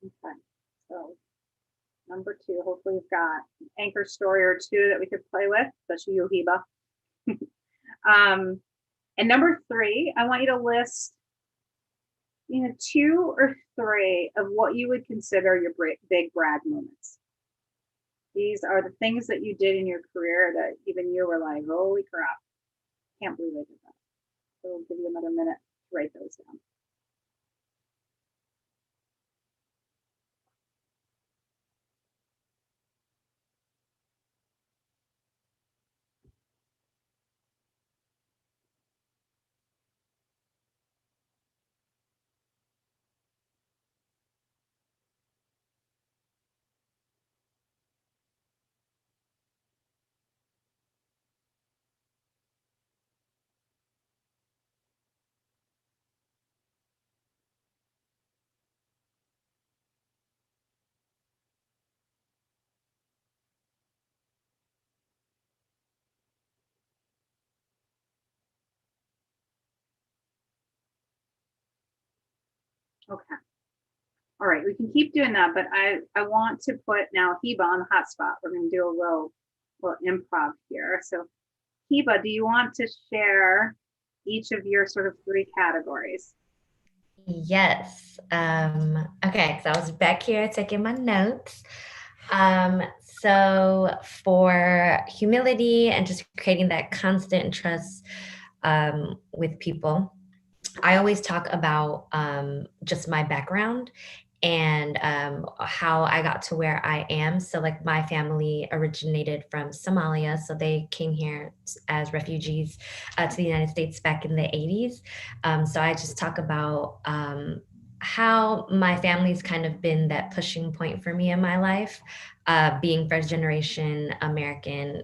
Okay. So number two, hopefully you've got an anchor story or two that we could play with, especially you, Heba. And number three, I want you to list, two or three of what you would consider your big brag moments. These are the things that you did in your career that even you were like, holy crap, can't believe I did that. So we'll give you another minute to write those down. Okay. All right, we can keep doing that, but I want to put now Heba on the hot spot. We're going to do a little improv here. So Heba, do you want to share each of your sort of three categories? Yes. Okay, so I was back here taking my notes. So for humility and just creating that constant trust with people, I always talk about just my background and how I got to where I am. So, like, my family originated from Somalia. So, they came here as refugees to the United States back in the 80s. So, I just talk about how my family's kind of been that pushing point for me in my life. Being first generation American,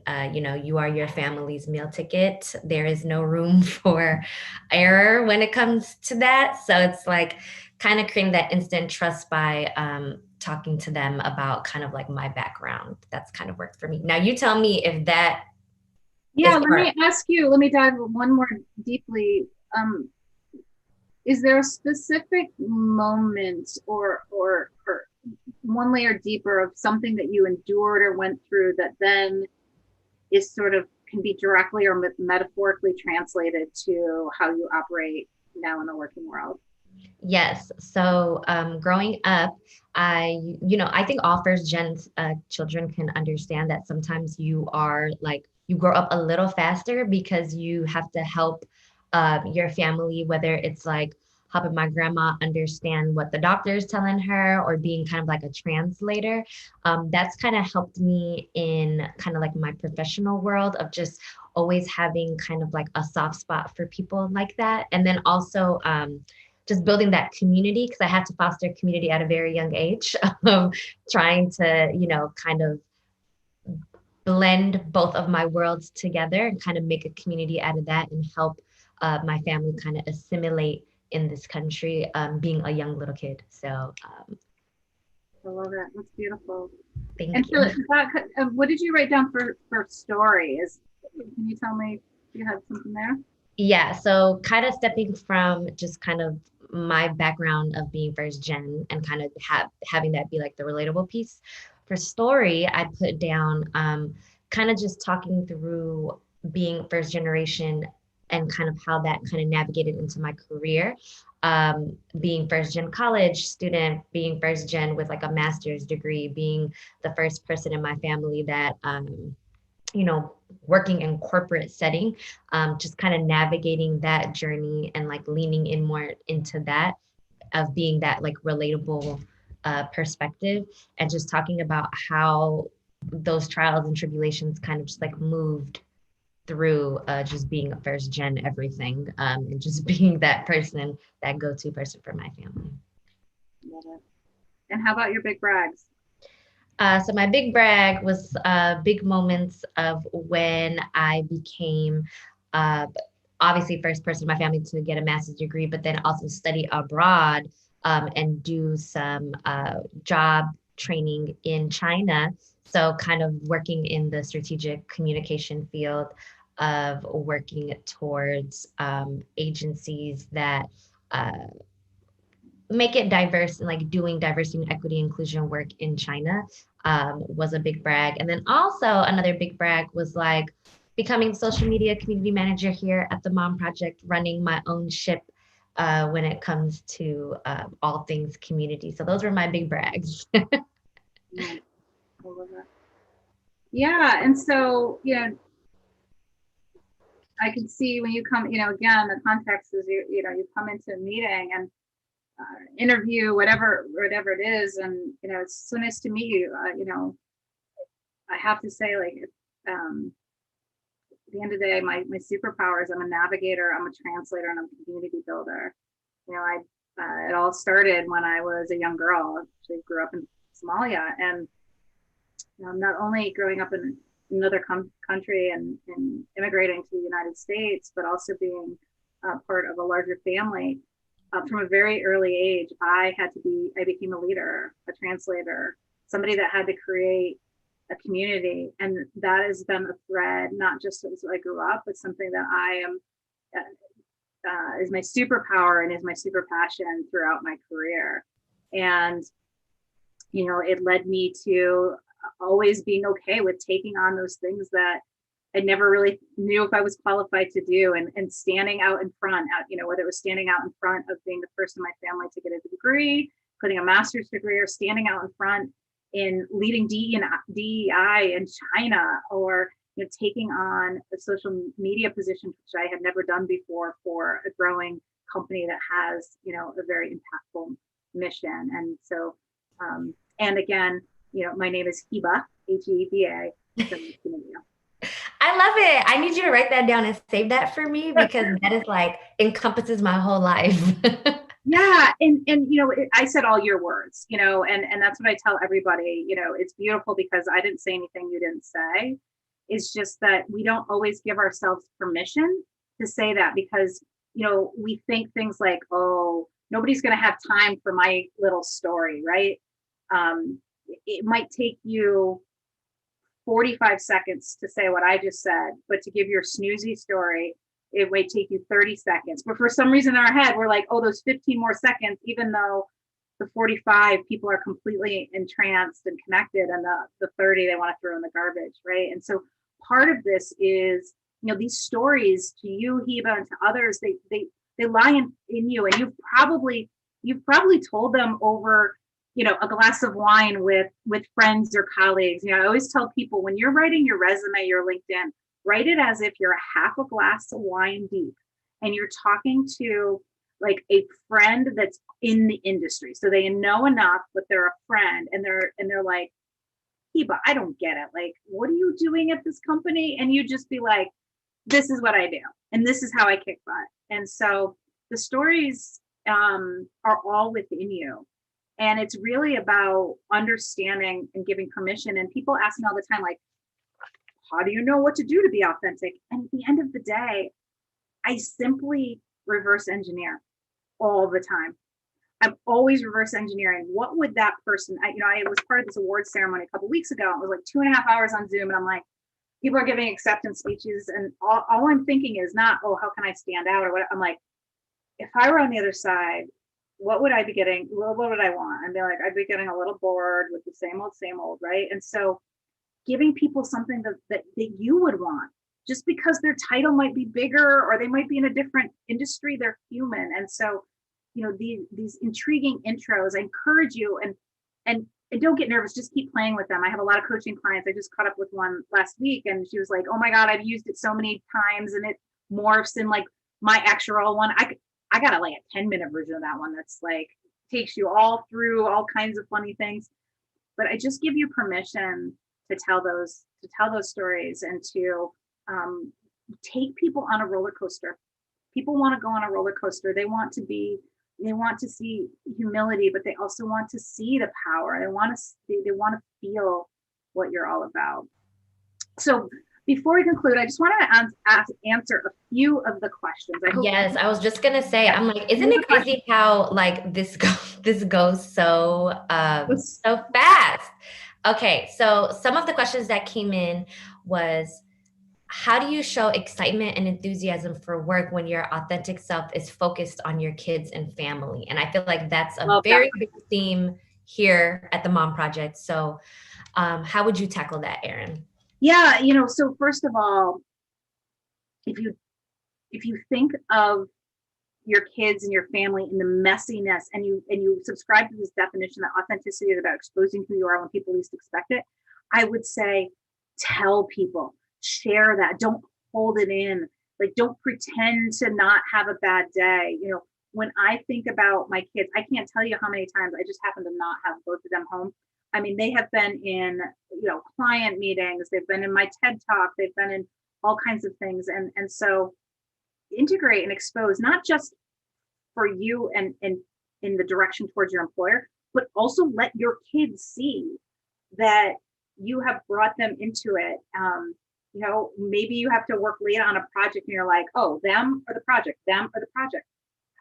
you are your family's meal ticket. There is no room for error when it comes to that. So it's like kind of creating that instant trust by talking to them about kind of like my background. That's kind of worked for me. Now you tell me if that is Yeah, let part. me ask you, let me dive one more deeply. Um, is there a specific moment or one layer deeper of something that you endured or went through that then is sort of can be directly or metaphorically translated to how you operate now in the working world? Yes. So growing up, I think all first gen children can understand that sometimes you grow up a little faster because you have to help your family, whether it's like helping my grandma understand what the doctor is telling her or being kind of like a translator. That's kind of helped me in kind of like my professional world of just always having kind of like a soft spot for people like that. And then also, just building that community because I had to foster community at a very young age, trying to, kind of blend both of my worlds together and kind of make a community out of that and help my family kind of assimilate in this country, being a young little kid. So I love it. That's beautiful. And thank so, you. what did you write down for story? Can you tell me if you had something there? Yeah, so kind of stepping from just kind of my background of being first gen and kind of having that be like the relatable piece. For story, I put down kind of just talking through being first generation and kind of how that kind of navigated into my career. Being first gen college student, being first gen with like a master's degree, being the first person in my family that you know, working in corporate setting, just kind of navigating that journey and like leaning in more into that of being that like relatable perspective and just talking about how those trials and tribulations kind of just like moved through just being a first gen everything and just being that person, that go-to person for my family. Love it. And how about your big brags? So my big brag was big moments of when I became uh, obviously first person in my family to get a master's degree, but then also study abroad and do some job training in China. So kind of working in the strategic communication field of working towards agencies that make it diverse and like doing diversity and equity inclusion work in China was a big brag. And then also another big brag was like becoming social media community manager here at the Mom Project, running my own ship when it comes to all things community. So those were my big brags. Nice. I love that. Yeah, and so I can see when you come, again, the context is you come into a meeting and interview, whatever it is, and it's so nice to meet you. I have to say, like, at the end of the day, my superpower is I'm a navigator, I'm a translator, and I'm a community builder. I it all started when I was a young girl. I actually grew up in Somalia, and not only growing up in another country and immigrating to the United States, but also being part of a larger family. From a very early age, I became a leader, a translator, somebody that had to create a community. And that has been a thread, not just as I grew up, but something that I am, is my superpower and is my super passion throughout my career. And, it led me to always being okay with taking on those things that I never really knew if I was qualified to do, and standing out in front, whether it was standing out in front of being the first in my family to get a degree, putting a master's degree, or standing out in front in leading DEI in China, or taking on a social media position, which I had never done before, for a growing company that has, a very impactful mission. And so, and again, my name is Heba, Heba. I love it. I need you to write that down and save that for me because that is like encompasses my whole life. Yeah. And I said all your words, and that's what I tell everybody. It's beautiful because I didn't say anything you didn't say. It's just that we don't always give ourselves permission to say that, because, we think things like, oh, nobody's going to have time for my little story, right? It might take you 45 seconds to say what I just said, but to give your snoozy story, it might take you 30 seconds. But for some reason in our head, we're like, oh, those 15 more seconds, even though the 45 people are completely entranced and connected, and the 30 they want to throw in the garbage, right? And so part of this is, these stories, to you, Heba, and to others, they lie in you, and you've probably told them over a glass of wine with friends or colleagues. I always tell people, when you're writing your resume, your LinkedIn, write it as if you're a half a glass of wine deep and you're talking to like a friend that's in the industry. So they know enough, but they're a friend, and they're like, Heba, I don't get it. Like, what are you doing at this company? And you just be like, this is what I do, and this is how I kick butt. And so the stories are all within you. And it's really about understanding and giving permission. And people ask me all the time, like, how do you know what to do to be authentic? And at the end of the day, I simply reverse engineer all the time. I'm always reverse engineering. What would that person, I was part of this awards ceremony a couple of weeks ago. It was like 2.5 hours on Zoom. And I'm like, people are giving acceptance speeches. And all I'm thinking is not, oh, how can I stand out? Or what? I'm like, if I were on the other side, what would I be getting? What would I want? I'd be like, I'd be getting a little bored with the same old, right? And so giving people something that you would want, just because their title might be bigger or they might be in a different industry, they're human. And so, these intriguing intros, I encourage you, and don't get nervous, just keep playing with them. I have a lot of coaching clients. I just caught up with one last week, and she was like, oh my God, I've used it so many times, and it morphs in like my actual one. I got like a 10-minute version of that one that's like takes you all through all kinds of funny things. But I just give you permission to tell those stories, and to take people on a roller coaster. People want to go on a roller coaster. They want to see humility, but they also want to see the power. They want to feel what you're all about. So before we conclude, I just want to answer a few of the questions. Yes, I was just gonna say, I'm like, isn't it crazy how like this goes so so fast? Okay, so some of the questions that came in was, how do you show excitement and enthusiasm for work when your authentic self is focused on your kids and family? And I feel like that's a Love that. very big theme here at the Mom Project. So how would you tackle that, Erin? Yeah, so first of all, if you think of your kids and your family and the messiness, and you subscribe to this definition that authenticity is about exposing who you are when people least expect it, I would say tell people, share that, don't hold it in, like don't pretend to not have a bad day. When I think about my kids, I can't tell you how many times I just happen to not have both of them home. I mean, they have been in client meetings, they've been in my TED talk, they've been in all kinds of things, and so integrate and expose, not just for you and in the direction towards your employer, but also let your kids see that you have brought them into it. Maybe you have to work late on a project and you're like, oh, them or the project, them or the project.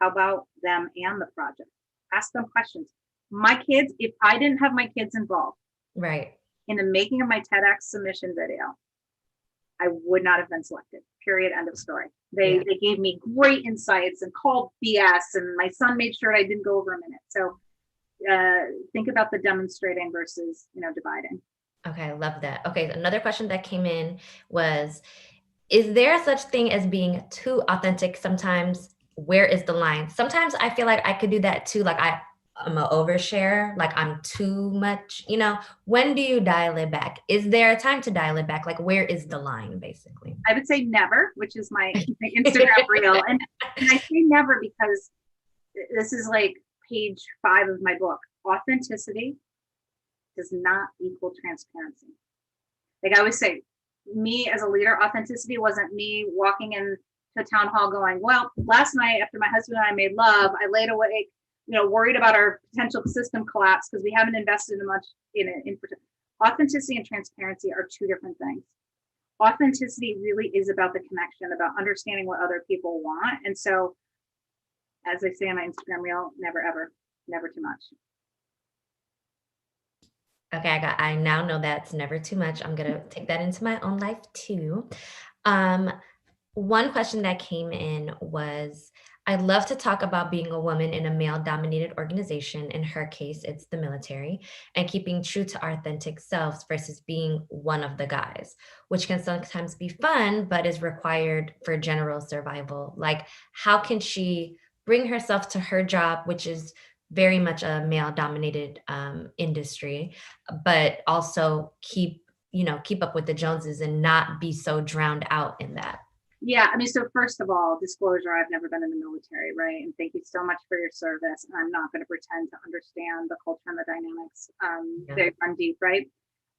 How about them and the project? Ask them questions. My kids, if I didn't have my kids involved Right. in the making of my TEDx submission video, I would not have been selected. Period. End of story. They gave me great insights and called BS, and my son made sure I didn't go over a minute. So think about the demonstrating versus dividing. Okay, I love that. Okay, another question that came in was, is there such thing as being too authentic sometimes? Where is the line? Sometimes I feel like I could do that too. Like I'm an overshare, like I'm too much, when do you dial it back? Is there a time to dial it back? Like where is the line basically? I would say never, which is my Instagram reel. And I say never because this is like page 5 of my book. Authenticity does not equal transparency. Like I always say, me as a leader, authenticity wasn't me walking into the town hall going, well, last night after my husband and I made love, I laid awake, worried about our potential system collapse because we haven't invested much in it. Authenticity and transparency are two different things. Authenticity really is about the connection, about understanding what other people want. And so, as I say on my Instagram reel, never, ever, never too much. Okay, I now know that's never too much. I'm gonna take that into my own life too. One question that came in was, I'd love to talk about being a woman in a male-dominated organization. In her case, it's the military, and keeping true to our authentic selves versus being one of the guys, which can sometimes be fun, but is required for general survival. Like, how can she bring herself to her job, which is very much a male-dominated industry, but also keep up with the Joneses and not be so drowned out in that? Yeah, I mean, so first of all, disclosure, I've never been in the military, right? And thank you so much for your service. And I'm not going to pretend to understand the culture and the dynamics. They run deep, right?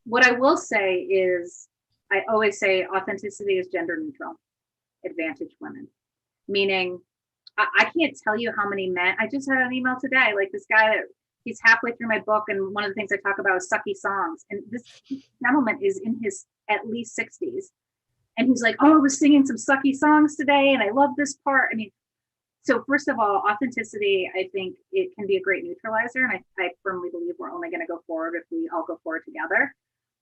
What I will say is, I always say authenticity is gender neutral, advantage women. Meaning, I can't tell you how many men, I just had an email today, like this guy, he's halfway through my book. And one of the things I talk about is sucky songs. And this gentleman is in his at least 60s. And he's like, oh, I was singing some sucky songs today and I love this part. I mean, so first of all, authenticity, I think it can be a great neutralizer. And I firmly believe we're only going to go forward if we all go forward together.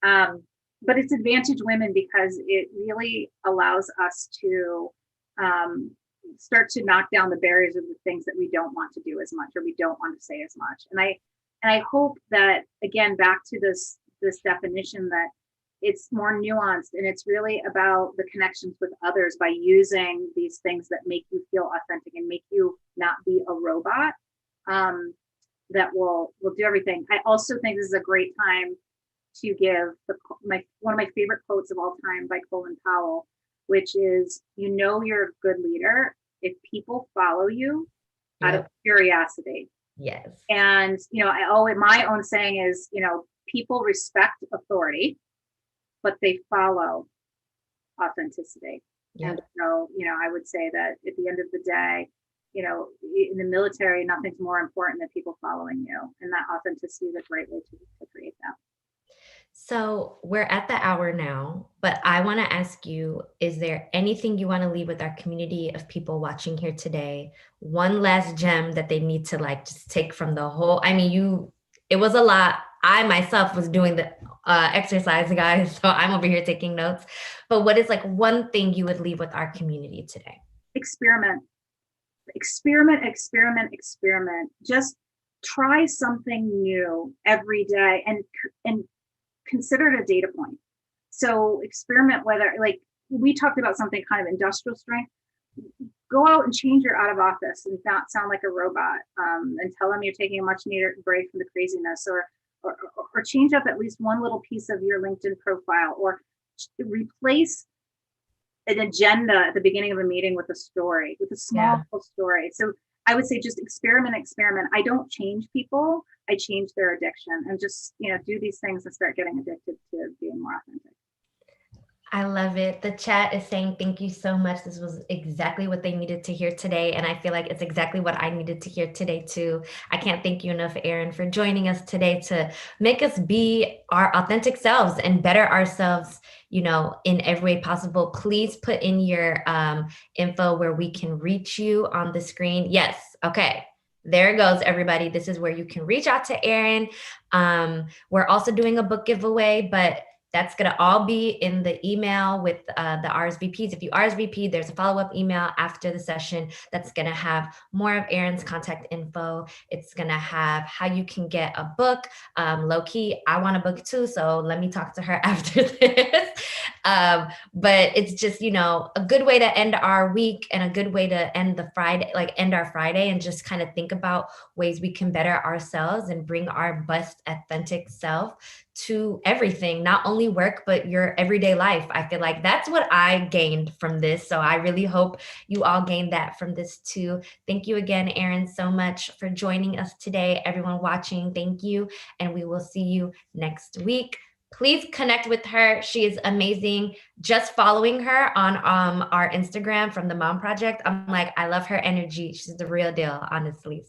But it's advantage women because it really allows us to start to knock down the barriers of the things that we don't want to do as much or we don't want to say as much. And I hope that, again, back to this definition, that it's more nuanced and it's really about the connections with others by using these things that make you feel authentic and make you not be a robot, that will do everything. I also think this is a great time to give one of my favorite quotes of all time by Colin Powell, which is, you're a good leader if people follow you out of curiosity. Yes. And, my own saying is, people respect authority, but they follow authenticity. Yep. And so, I would say that at the end of the day, in the military, nothing's more important than people following you. And that authenticity is a great way to create that. So we're at the hour now, but I want to ask you, is there anything you want to leave with our community of people watching here today? One last gem that they need to just take from the whole, it was a lot. I myself was doing exercise, guys. So I'm over here taking notes. But what is like one thing you would leave with our community today? Experiment, experiment, experiment, experiment. Just try something new every day, and consider it a data point. So experiment whether, like we talked about something kind of industrial strength. Go out and change your out of office and not sound like a robot, and tell them you're taking a much needed break from the craziness, or change up at least one little piece of your LinkedIn profile, or replace an agenda at the beginning of a meeting with a story, with a small Yeah. story. So I would say just experiment, experiment. I don't change people, I change their addiction, and just, do these things and start getting addicted to being more authentic. I love it. The chat is saying thank you so much. This was exactly what they needed to hear today. And I feel like it's exactly what I needed to hear today, too. I can't thank you enough, Erin, for joining us today to make us be our authentic selves and better ourselves, in every way possible. Please put in your info where we can reach you on the screen. Yes. Okay. There it goes, everybody. This is where you can reach out to Erin. We're also doing a book giveaway, but that's going to all be in the email with the RSVPs. If you RSVP, there's a follow-up email after the session that's going to have more of Erin's contact info. It's going to have how you can get a book. Low key, I want a book too, so let me talk to her after this. But it's just, a good way to end our week and a good way to end the Friday, like end our Friday, and just kind of think about ways we can better ourselves and bring our best authentic self to everything, not only work, but your everyday life. I feel like that's what I gained from this. So I really hope you all gained that from this too. Thank you again, Erin, so much for joining us today. Everyone watching, thank you. And we will see you next week. Please connect with her. She is amazing. Just following her on our Instagram from the Mom Project, I'm like, I love her energy. She's the real deal, honestly.